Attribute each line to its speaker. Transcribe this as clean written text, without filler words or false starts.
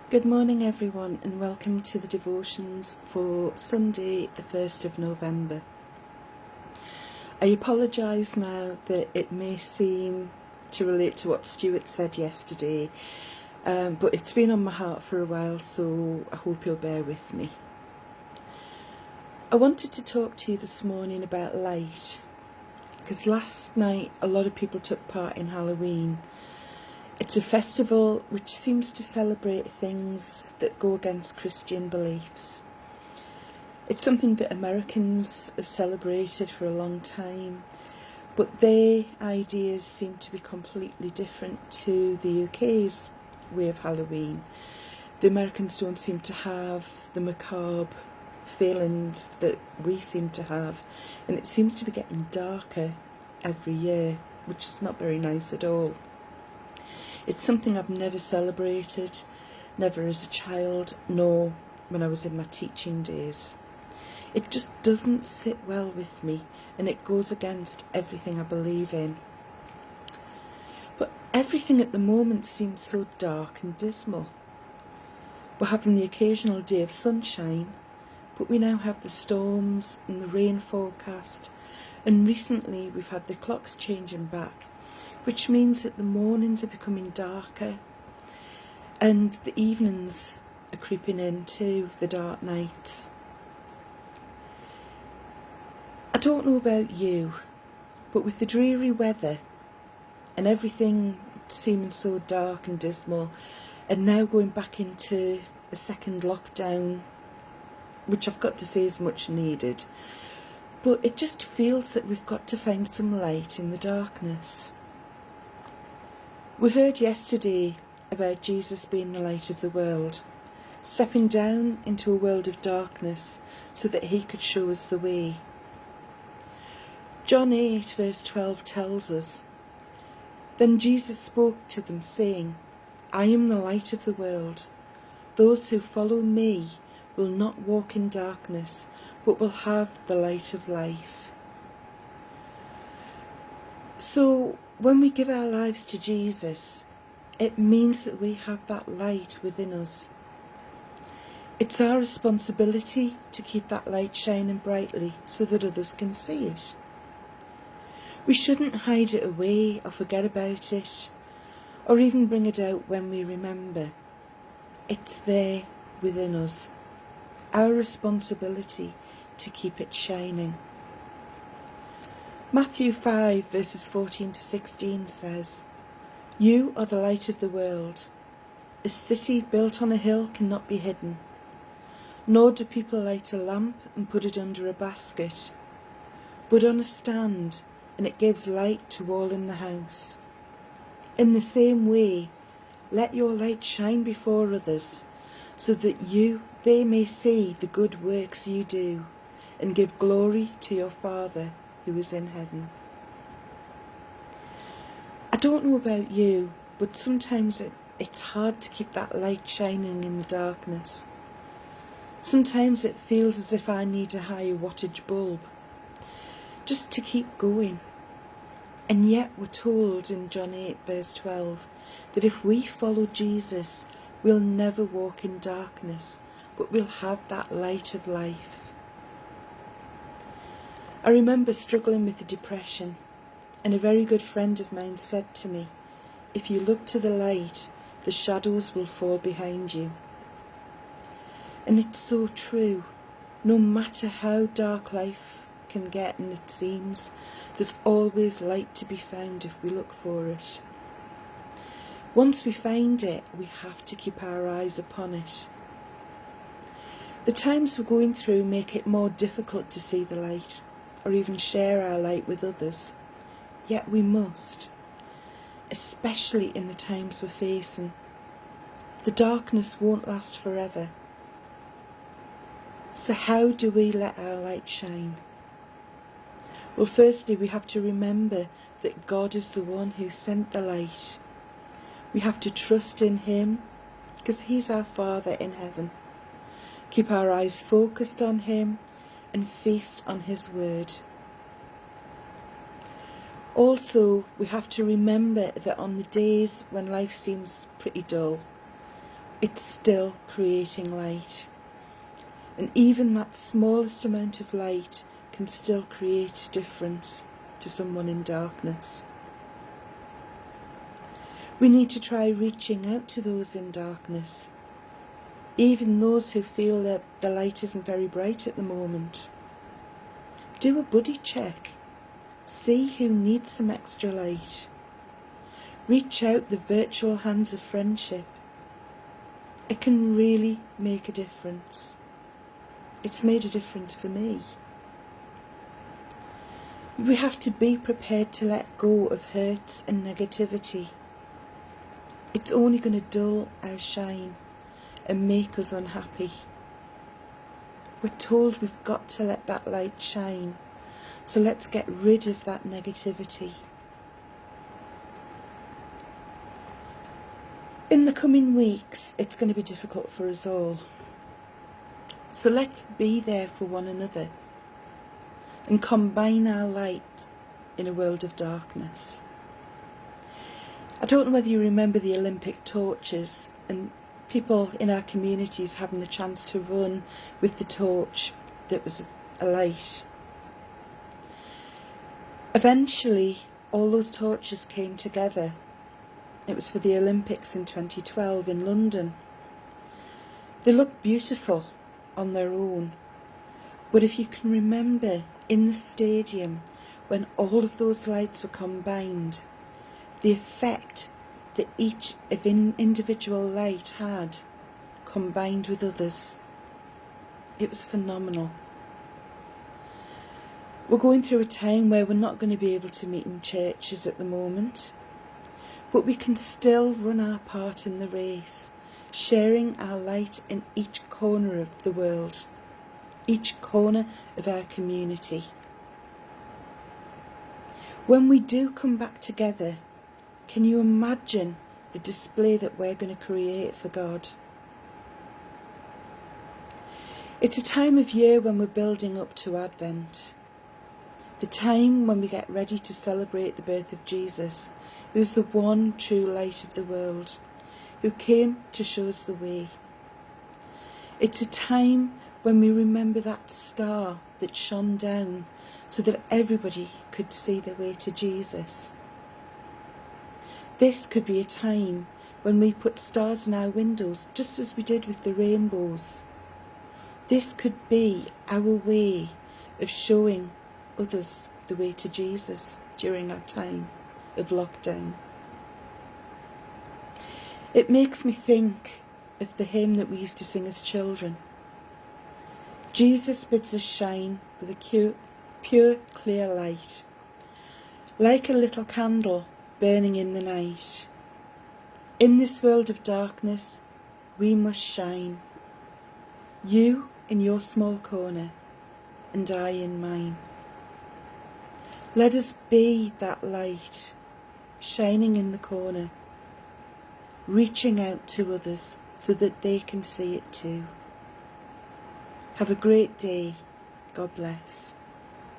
Speaker 1: Good morning everyone, and welcome to the devotions for Sunday the 1st of November. I apologise now that it may seem to relate to what Stuart said yesterday, but it's been on my heart for a while, so I hope you'll bear with me. I wanted to talk to you this morning about light, because last night a lot of people took part in Halloween. It's a festival which seems to celebrate things that go against Christian beliefs. It's something that Americans have celebrated for a long time, but their ideas seem to be completely different to the UK's way of Halloween. The Americans don't seem to have the macabre feelings that we seem to have, and it seems to be getting darker every year, which is not very nice at all. It's something I've never celebrated, never as a child, nor when I was in my teaching days. It just doesn't sit well with me, and it goes against everything I believe in. But everything at the moment seems so dark and dismal. We're having the occasional day of sunshine, but we now have the storms and the rain forecast, and recently we've had the clocks changing back, which means that the mornings are becoming darker and the evenings are creeping into the dark nights. I don't know about you, but with the dreary weather and everything seeming so dark and dismal, and now going back into a second lockdown, which I've got to say is much needed, but it just feels that we've got to find some light in the darkness. We heard yesterday about Jesus being the light of the world, stepping down into a world of darkness so that he could show us the way. John 8 verse 12 tells us, "Then Jesus spoke to them, saying, I am the light of the world. Those who follow me will not walk in darkness, but will have the light of life." So when we give our lives to Jesus, it means that we have that light within us. It's our responsibility to keep that light shining brightly so that others can see it. We shouldn't hide it away or forget about it, or even bring it out when we remember. It's there within us, our responsibility to keep it shining. Matthew 5 verses 14 to 16 says, "You are the light of the world. A city built on a hill cannot be hidden. Nor do people light a lamp and put it under a basket, but on a stand, and it gives light to all in the house. In the same way, let your light shine before others, so that they may see the good works you do, and give glory to your Father who is in heaven." I don't know about you, but sometimes it's hard to keep that light shining in the darkness. Sometimes it feels as if I need a higher wattage bulb just to keep going. And yet we're told in John 8 verse 12 that if we follow Jesus, we'll never walk in darkness, but we'll have that light of life. I remember struggling with depression, and a very good friend of mine said to me, "If you look to the light, the shadows will fall behind you." And it's so true. No matter how dark life can get, and it seems, there's always light to be found if we look for it. Once we find it, we have to keep our eyes upon it. The times we're going through make it more difficult to see the light, or even share our light with others. Yet we must, especially in the times we're facing. The darkness won't last forever. So how do we let our light shine? Well, firstly, we have to remember that God is the one who sent the light. We have to trust in him, because he's our Father in heaven. Keep our eyes focused on him and feast on his word. Also, we have to remember that on the days when life seems pretty dull, it's still creating light. And even that smallest amount of light can still create a difference to someone in darkness. We need to try reaching out to those in darkness, even those who feel that the light isn't very bright at the moment. Do a buddy check. See who needs some extra light. Reach out the virtual hands of friendship. It can really make a difference. It's made a difference for me. We have to be prepared to let go of hurts and negativity. It's only going to dull our shine and make us unhappy. We're told we've got to let that light shine, so let's get rid of that negativity. In the coming weeks, it's going to be difficult for us all. So let's be there for one another and combine our light in a world of darkness. I don't know whether you remember the Olympic torches and people in our communities having the chance to run with the torch that was alight. Eventually, all those torches came together. It was for the Olympics in 2012 in London. They looked beautiful on their own, but if you can remember in the stadium when all of those lights were combined, the effect that each individual light had combined with others, it was phenomenal. We're going through a time where we're not going to be able to meet in churches at the moment, but we can still run our part in the race, sharing our light in each corner of the world, each corner of our community. When we do come back together, can you imagine the display that we're going to create for God? It's a time of year when we're building up to Advent, the time when we get ready to celebrate the birth of Jesus, who's the one true light of the world, who came to show us the way. It's a time when we remember that star that shone down so that everybody could see their way to Jesus. This could be a time when we put stars in our windows, just as we did with the rainbows. This could be our way of showing others the way to Jesus during our time of lockdown. It makes me think of the hymn that we used to sing as children. Jesus bids us shine with a pure, clear light, like a little candle burning in the night. In this world of darkness, we must shine. You in your small corner, and I in mine. Let us be that light, shining in the corner, reaching out to others so that they can see it too. Have a great day. God bless.